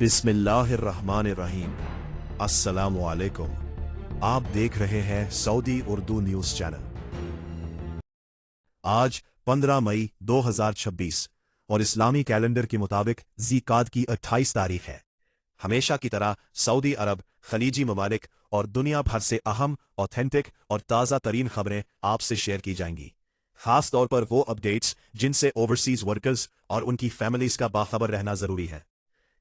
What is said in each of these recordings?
बिस्मिल्लाहिर्रहमानिर्रहीम। अस्सलामु अलैकुम। आप देख रहे हैं सऊदी उर्दू न्यूज चैनल। आज 15 मई 2026 और इस्लामी कैलेंडर के मुताबिक ज़ीक़ात की 28 तारीख है। हमेशा की तरह सऊदी अरब, खलीजी ममालिक और दुनिया भर से अहम, ऑथेंटिक और ताज़ा तरीन खबरें आपसे शेयर की जाएंगी। खास तौर पर वो अपडेट्स जिनसे ओवरसीज वर्कर्स और उनकी फैमिलीज का बाखबर रहना जरूरी है।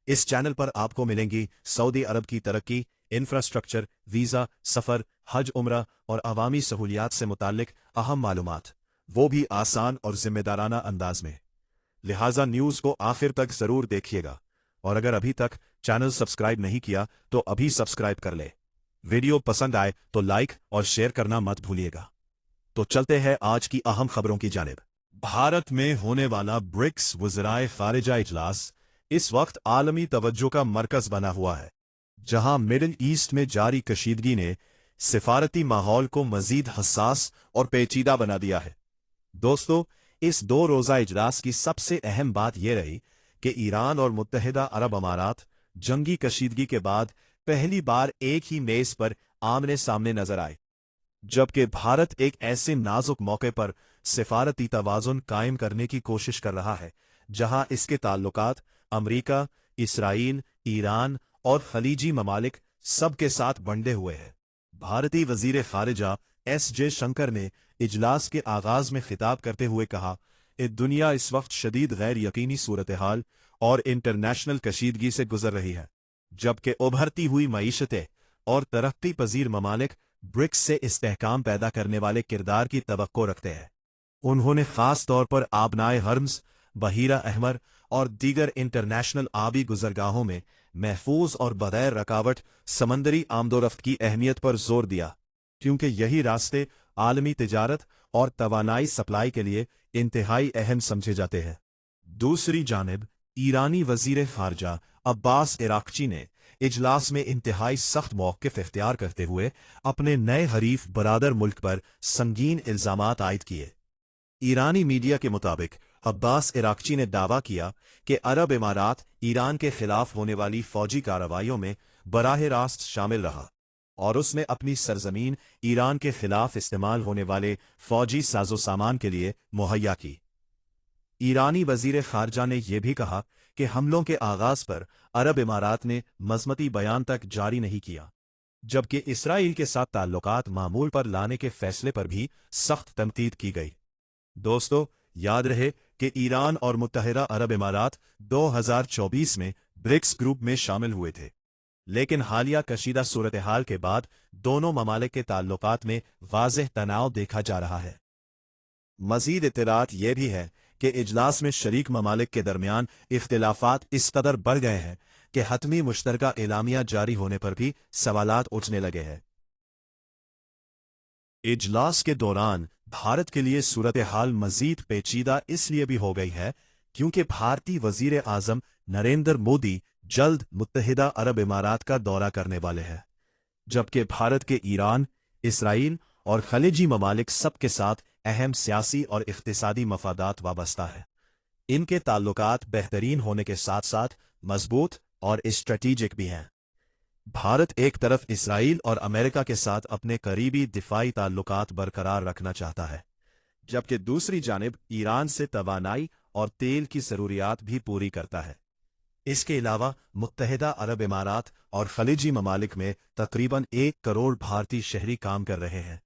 इस चैनल पर आपको मिलेंगी सऊदी अरब की तरक्की, इंफ्रास्ट्रक्चर, वीज़ा, सफ़र, हज उम्रा और अवामी सहूलियात से मुताल्लिक अहम मालूमात, वो भी आसान और जिम्मेदाराना अंदाज में। लिहाजा न्यूज़ को आखिर तक ज़रूर देखिएगा और अगर अभी तक चैनल सब्सक्राइब नहीं किया तो अभी सब्सक्राइब कर ले। वीडियो पसंद आए तो लाइक और शेयर करना मत भूलिएगा। तो चलते हैं आज की अहम खबरों की जानिब। भारत में होने वाला ब्रिक्स वज़राए ख़ारिजा इजलास इस वक्त आलमी तवज्जो का मरकज बना हुआ है, जहां मिडिल ईस्ट में जारी कशीदगी ने सिफारती माहौल को मजीद हसास और पेचीदा बना दिया है। दोस्तों, इस 2 रोज़ा इजलास की सबसे अहम बात यह रही कि ईरान और मुत्तहिदा अरब अमारात जंगी कशीदगी के बाद पहली बार एक ही मेज पर आमने सामने नजर आए, जबकि भारत एक ऐसे नाजुक मौके पर सिफारती तवाज़ुन कायम करने की कोशिश कर रहा है जहां इसके ताल्लुकात अमरीका, इसराइल, ईरान और खलीजी ममालिक सबके साथ बंधे हुए हैं। भारतीय वजीर खारिजा एस शंकर ने इजलास के आगाज में खिताब करते हुए कहा कि दुनिया इस वक्त शदीद गैर यकीनी सूरत हाल और इंटरनेशनल कशीदगी से गुजर रही है, जबकि उभरती हुई मईशतें और तरक्की पजीर ममालिक ब्रिक्स से इस्तेहकाम पैदा करने वाले किरदार की तवक्को रखते हैं। उन्होंने खास तौर पर आबनाए हर्म्स, बहीरा अहमर और दीगर इंटरनेशनल आबी गुजरगाहों में महफूज और बगैर रकावट समंदरी आमदोरफ्त की अहमियत पर जोर दिया, क्योंकि यही रास्ते आलमी तिजारत और तवानाई सप्लाई के लिए इंतहाई अहम समझे जाते हैं। दूसरी जानिब ईरानी वजीर खारजा अब्बास इराक्ची ने इजलास में इंतहाई सख्त मौक़िफ़ इख्तियार करते हुए अपने नए हरीफ बरादर मुल्क पर संगीन इल्ज़ामात आयद किए। ईरानी मीडिया के मुताबिक अब्बास इराक्ची ने दावा किया कि अरब इमारात ईरान के खिलाफ होने वाली फौजी कार्रवाइयों में बराह रास्त शामिल रहा और उसने अपनी सरजमीन ईरान के खिलाफ इस्तेमाल होने वाले फौजी साजो सामान के लिए मुहैया की। ईरानी वजीर खारजा ने यह भी कहा कि हमलों के आगाज पर अरब इमारात ने मजमती बयान तक जारी नहीं किया, जबकि इसराइल के साथ ताल्लुकात मामूल पर लाने के फैसले पर भी सख्त तनकीद की गई। दोस्तों, याद रहे कि ईरान और मुत्तहिदा अरब इमारात 2024 में ब्रिक्स ग्रुप में शामिल हुए थे, लेकिन हालिया कशीदा सूरत हाल के बाद दोनों ममालिक के ताल्लुकात में वाज़ेह तनाव देखा जा रहा है। मजीद इत्तलात यह भी है कि इजलास में शरीक ममालिक के दरमियान इख्तिलाफात इस कदर बढ़ गए हैं कि हतमी मुश्तरका एलामिया जारी होने पर भी सवालात उठने लगे हैं। इजलास के दौरान भारत के लिए सूरत हाल मजीद पेचीदा इसलिए भी हो गई है क्योंकि भारतीय वजीर आजम नरेंद्र मोदी जल्द मुत्तहिदा अरब इमारात का दौरा करने वाले हैं, जबकि भारत के ईरान, इसराइल और खलीजी ममालिक सबके साथ अहम सियासी और इख्तिसादी मफादात वाबस्ता है। इनके ताल्लुकात बेहतरीन होने के साथ साथ मजबूत और स्ट्रेटेजिक भी हैं। भारत एक तरफ इसराइल और अमेरिका के साथ अपने करीबी दिफाई ताल्लुकात बरकरार रखना चाहता है, जबकि दूसरी जानिब ईरान से तवानाई और तेल की ज़रूरियात भी पूरी करता है। इसके अलावा मुत्तहिदा अरब इमारात और खलीजी ममालिक में तकरीबन 1 करोड़ भारतीय शहरी काम कर रहे हैं,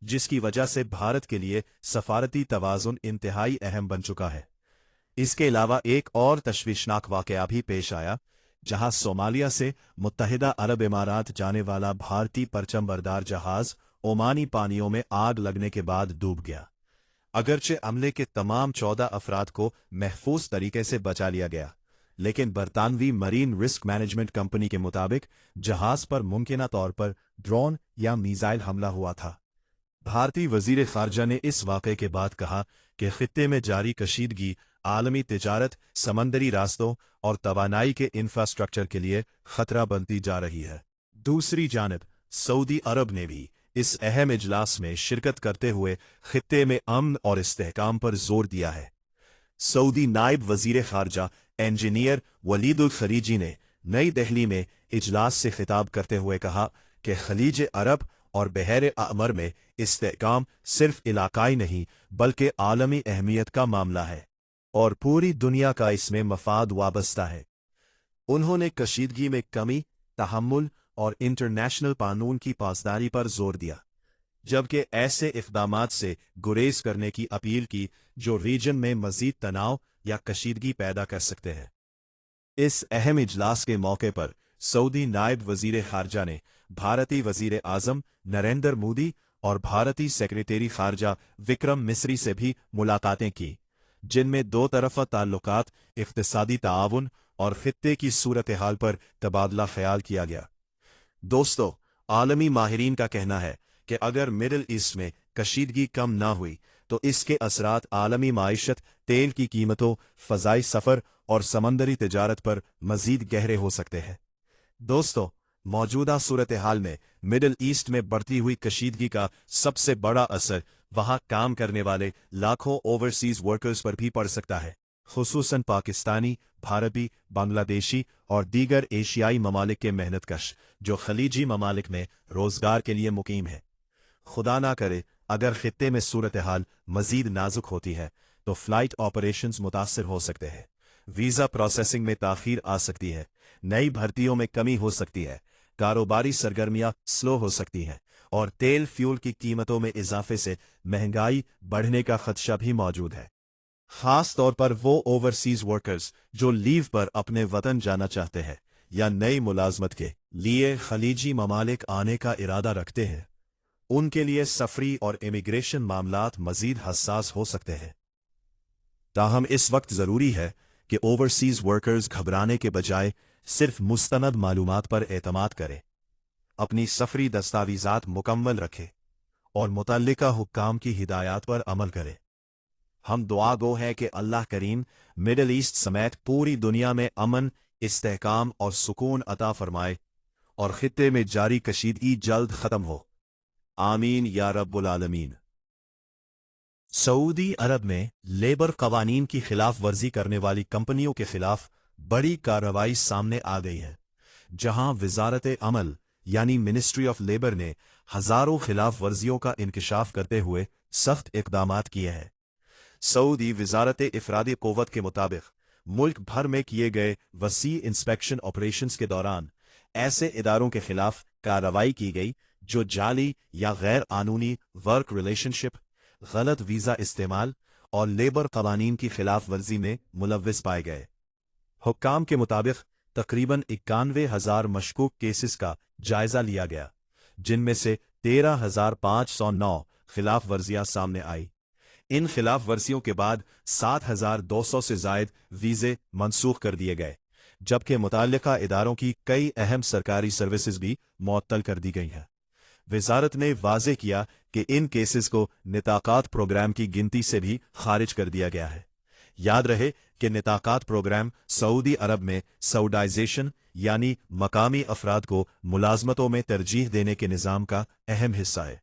जिसकी वजह से भारत के लिए सफारती तवाज़ुन इंतहाई अहम बन चुका है। इसके अलावा एक और तशवीशनाक वाक़या भी पेश आया, जहां सोमालिया से मुत्तहिदा अरब इमारात जाने वाला भारतीय परचम बरदार जहाज ओमानी पानियों में आग लगने के बाद डूब गया। अगरचे अमले के तमाम 14 अफराद को महफूज तरीके से बचा लिया गया, लेकिन बरतानवी मरीन रिस्क मैनेजमेंट कंपनी के मुताबिक जहाज पर मुमकिना तौर पर ड्रोन या मिसाइल हमला हुआ था। भारतीय वजीर खारजा ने इस वाक़े के बाद कहा कि खित्ते में जारी कशीदगी आलमी तिजारत, समंदरी रास्तों और तवानाई के इंफ्रास्ट्रक्चर के लिए खतरा बनती जा रही है। दूसरी जानिब सऊदी अरब ने भी इस अहम इजलास में शिरकत करते हुए खित्ते में अमन और इस्तेहकाम पर जोर दिया है। सऊदी नायब वजीर खारजा इंजीनियर वलीदुल खरीजी ने नई दिल्ली में इजलास से खिताब करते हुए कहा कि खलीज अरब और बहर अहमर में इस्तेहकाम सिर्फ इलाकाई नहीं बल्कि आलमी अहमियत का मामला है और पूरी दुनिया का इसमें मफाद वाबस्ता है। उन्होंने कशीदगी में कमी, तहम्मुल और इंटरनेशनल कानून की पासदारी पर जोर दिया, जबकि ऐसे इक़दामात से गुरेज करने की अपील की जो रीजन में मजीद तनाव या कशीदगी पैदा कर सकते हैं। इस अहम इजलास के मौके पर सऊदी नायब वजीर खारजा ने भारतीय वजीर आजम नरेंद्र मोदी और भारतीय सेक्रेटरी खारजा विक्रम मिस्री से भी मुलाकातें की, जिनमें दो तरफा ताल्लुकात, इक़्तिसादी ताआवुन और खित्ते की सूरत हाल पर तबादला ख्याल किया गया। दोस्तों, आलमी माहिरीन का कहना है कि अगर मिडिल ईस्ट में कशीदगी कम ना हुई तो इसके असरात आलमी माइशत, तेल की कीमतों, फ़ज़ाई सफ़र और समंदरी तिजारत पर मज़ीद गहरे हो सकते हैं। दोस्तों, मौजूदा सूरत हाल में मिडिल ईस्ट में बढ़ती हुई कशीदगी का सबसे बड़ा असर वहां काम करने वाले लाखों ओवरसीज वर्कर्स पर भी पड़ सकता है, खुसूसन पाकिस्तानी, भारतीय, बांग्लादेशी और दीगर एशियाई ममालिक के मेहनतकश जो खलीजी ममालिक में रोजगार के लिए मुकीम है। खुदा ना करे अगर खित्ते में सूरत हाल मजीद नाजुक होती है तो फ्लाइट ऑपरेशंस मुतासर हो सकते हैं, वीज़ा प्रोसेसिंग में ताख़ीर आ सकती है, नई भर्तियों में कमी हो सकती है, कारोबारी सरगर्मियां स्लो हो सकती हैं और तेल फ्यूल की कीमतों में इजाफे से महंगाई बढ़ने का खदशा भी मौजूद है। खास तौर पर वो ओवरसीज वर्कर्स जो लीव पर अपने वतन जाना चाहते हैं या नई मुलाजमत के लिए खलीजी ममालिक आने का इरादा रखते हैं, उनके लिए सफरी और इमिग्रेशन मामलात मजीद हसास हो सकते हैं। ताहम इस वक्त ज़रूरी है कि ओवरसीज वर्कर्स घबराने के बजाय सिर्फ मुस्तनद मालूमात पर एतमाद करें, अपनी सफरी दस्तावेज़ात मुकम्मल रखें और मुतल्लिका हुक्काम की हिदायत पर अमल करें। हम दुआ गो हैं कि अल्लाह करीम मिडिल ईस्ट समेत पूरी दुनिया में अमन, इस्तेहकाम और सुकून अता फरमाए और खित्ते में जारी कशीदगी जल्द ख़त्म हो। आमीन या रब्बुल आलमीन। सऊदी अरब में लेबर कवानीन की खिलाफ वर्जी करने वाली कंपनियों के खिलाफ बड़ी कार्रवाई सामने आ गई है, जहां वजारत अमल यानी मिनिस्ट्री ऑफ लेबर ने हजारों खिलाफ वर्जियों का इंकशाफ करते हुए सख्त इकदामात किए हैं। सऊदी वजारत इफरादी क़ुव्वत के मुताबिक मुल्क भर में किए गए वसी इंस्पेक्शन ऑपरेशंस के दौरान ऐसे इदारों के खिलाफ कार्रवाई की गई जो जाली या गैर कानूनी वर्क रिलेशनशिप, गलत वीज़ा इस्तेमाल और लेबर कवानीन की खिलाफ वर्जी में मुलव्विस पाए गए। हुक्काम के मुताबिक तकरीबन 91,000 मशकूक केसेस का जायजा लिया गया, जिनमें से 13,509 खिलाफ वर्जियां सामने आई। इन खिलाफ वर्जियों के बाद 7,200 से जायद वीज़े मनसूख कर दिए गए, जबकि मुताल्लिका इदारों की कई अहम सरकारी सर्विसेज भी मुअत्तल कर दी गई हैं। वजारत ने वाज़े किया कि इन केसेस को निताकात प्रोग्राम की गिनती से भी खारिज कर दिया गया है। याद रहे कि निताकात प्रोग्राम सऊदी अरब में सऊडाइजेशन यानी मकामी अफराद को मुलाजमतों में तरजीह देने के निज़ाम का अहम हिस्सा है।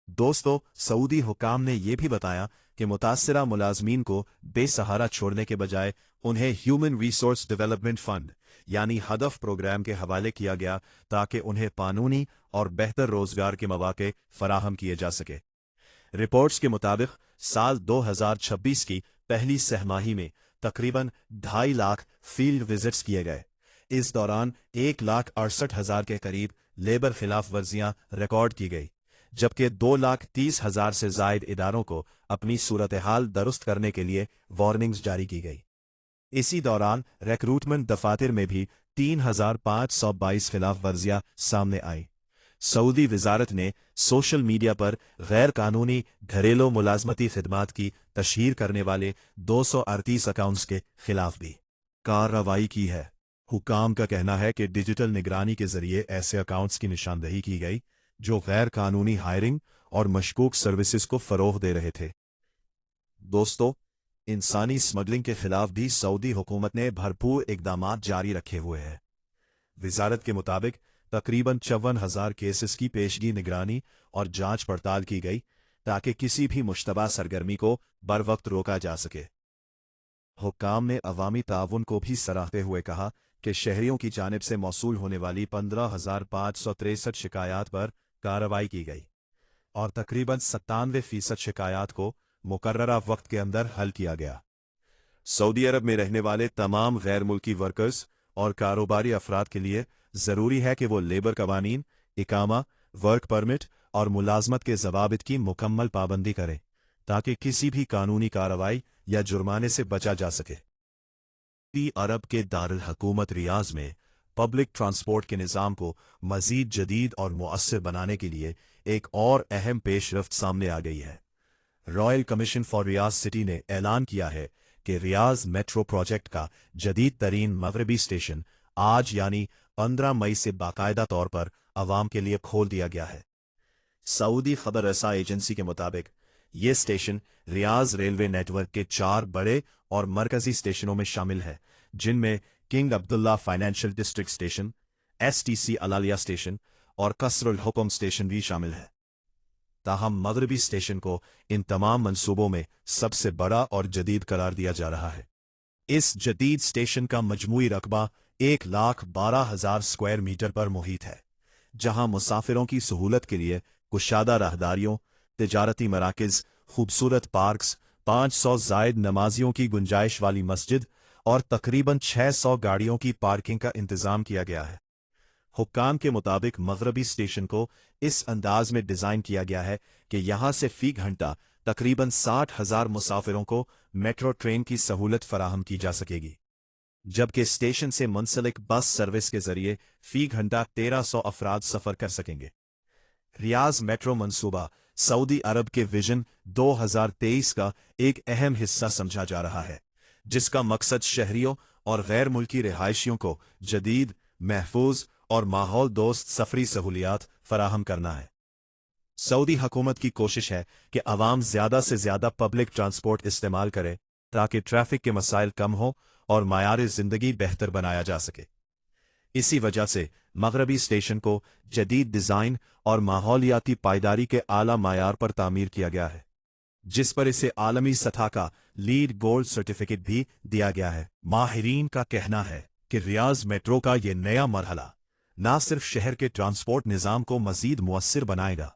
दोस्तों, सऊदी हुकाम ने यह भी बताया कि मुतासरा मुलाजमीन को बेसहारा छोड़ने के बजाय उन्हें ह्यूमन रिसोर्स डेवलपमेंट फंड यानी हदफ प्रोग्राम के हवाले किया गया ताकि उन्हें कानूनी और बेहतर रोजगार के मौके फराहम किए जा सके। रिपोर्ट्स के मुताबिक साल 2026 की पहली सहमाही में तकरीबन 2.5 लाख फील्ड विजिट्स किए गए। इस दौरान 1,68,000 के करीब लेबर खिलाफ वर्जियां रिकॉर्ड की गई, जबकि 2,30,000 से जायद इदारों को अपनी सूरत हाल दुरुस्त करने के लिए वार्निंग्स जारी की गई। इसी दौरान रिक्रूटमेंट दफातर में भी 3,522 खिलाफ वर्जियां सामने आई। सऊदी वजारत ने सोशल मीडिया पर गैर कानूनी घरेलू मुलाजमती खिदमात की तशहीर करने वाले 238 अकाउंट्स के खिलाफ भी कार्रवाई की है। हुकाम का कहना है कि डिजिटल निगरानी के जरिए ऐसे अकाउंट्स की निशानदही की गई जो गैर कानूनी हायरिंग और मशकूक सर्विसेज को फरोग दे रहे थे। दोस्तों, इंसानी स्मगलिंग के खिलाफ भी सऊदी हुकूमत ने भरपूर इकदामात जारी रखे हुए हैं। वजारत के मुताबिक तकरीबन 54,000 केसेस की पेशगी निगरानी और जांच पड़ताल की गई ताकि किसी भी मुश्तबा सरगर्मी को बरवक्त रोका जा सके। हुक्काम ने अवामी ताउन को भी सराहते हुए कहा कि शहरियों की जानिब से मौसूल होने वाली 15,563 शिकायत पर कार्रवाई की गई और तकरीबन 97% शिकायत को मुकर्ररा वक्त के अंदर हल किया गया। सऊदी अरब में रहने वाले तमाम गैर मुल्की वर्कर्स और कारोबारी अफराद के लिए ज़रूरी है कि वो लेबर कवानीन, इकामा, वर्क परमिट और मुलाजमत के ज़वाबित की मुकम्मल पाबंदी करें ताकि किसी भी कानूनी कार्रवाई या जुर्माने से बचा जा सके। सऊदी अरब के दारुल हुकूमत रियाज में पब्लिक ट्रांसपोर्ट के निज़ाम को मज़ीद जदीद और मुअस्सर बनाने के लिए एक और अहम पेशरफ्त सामने आ गई है। Royal Commission for Riyadh City ने ऐलान किया है कि रियाज मेट्रो प्रोजेक्ट का जदीद तरीन मगरबी स्टेशन आज यानी 15 मई से बाकायदा तौर पर आवाम के लिए खोल दिया गया है। सऊदी खबर रसा एजेंसी के मुताबिक ये स्टेशन रियाज रेलवे नेटवर्क के 4 बड़े और मरकजी स्टेशनों में शामिल है, जिनमें king Abdullah financial district station, STC अलालिया स्टेशन और कसरुल हुक्म स्टेशन भी शामिल है। ताहम मगरबी स्टेशन को इन तमाम मंसूबों में सबसे बड़ा और जदीद करार दिया जा रहा है। इस जदीद स्टेशन का मजमूई रकबा 1,12,000 स्क्वायर मीटर पर मुहित है, जहां मुसाफिरों की सहूलत के लिए कुशादा राहदारियों, तिजारती मराकज़, खूबसूरत पार्क्स, 500 जायद नमाजियों की गुंजाइश वाली मस्जिद और तकरीबन 600 गाड़ियों की पार्किंग का इंतजाम किया गया है। हुक्काम के मुताबिक मगरबी स्टेशन को इस अंदाज में डिज़ाइन किया गया है कि यहां से फी घंटा तकरीबन 60,000 मुसाफिरों को मेट्रो ट्रेन की सहूलत फराहम की जा सकेगी, जबकि स्टेशन से मुंसलिक बस सर्विस के जरिए फी घंटा 1,300 अफराद सफर कर सकेंगे। रियाज मेट्रो मंसूबा सऊदी अरब के विजन 2023 का एक अहम हिस्सा समझा जा रहा है, जिसका मकसद शहरियों और गैर मुल्की रिहायशियों को जदीद, महफूज और माहौल दोस्त सफरी सहूलियात फराहम करना है। सऊदी हुकूमत की कोशिश है कि अवाम ज्यादा से ज्यादा पब्लिक ट्रांसपोर्ट इस्तेमाल करे ताकि ट्रैफिक के मसाइल कम हो और मायार जिंदगी बेहतर बनाया जा सके। इसी वजह से मगरबी स्टेशन को जदीद डिज़ाइन और माहौलियाती पायदारी के आला मायार पर तामीर किया गया है, जिस पर इसे आलमी सतह का लीड गोल्ड सर्टिफिकेट भी दिया गया है। माहिरीन का कहना है कि रियाज मेट्रो का ये नया मरहला न सिर्फ शहर के ट्रांसपोर्ट निज़ाम को मज़ीद मुअस्सर बनाएगा,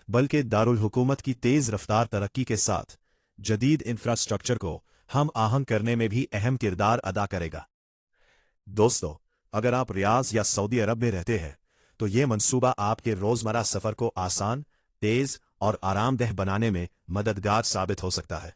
बल्कि दारुल हुकूमत की तेज़ रफ्तार तरक्की के साथ जदीद इंफ्रास्ट्रक्चर को हम आहंग करने में भी अहम किरदार अदा करेगा। दोस्तों, अगर आप रियाज या सऊदी अरब में रहते हैं तो ये मंसूबा आपके रोज़मर्रा सफ़र को आसान, तेज़ और आरामदेह बनाने में मददगार साबित हो सकता है।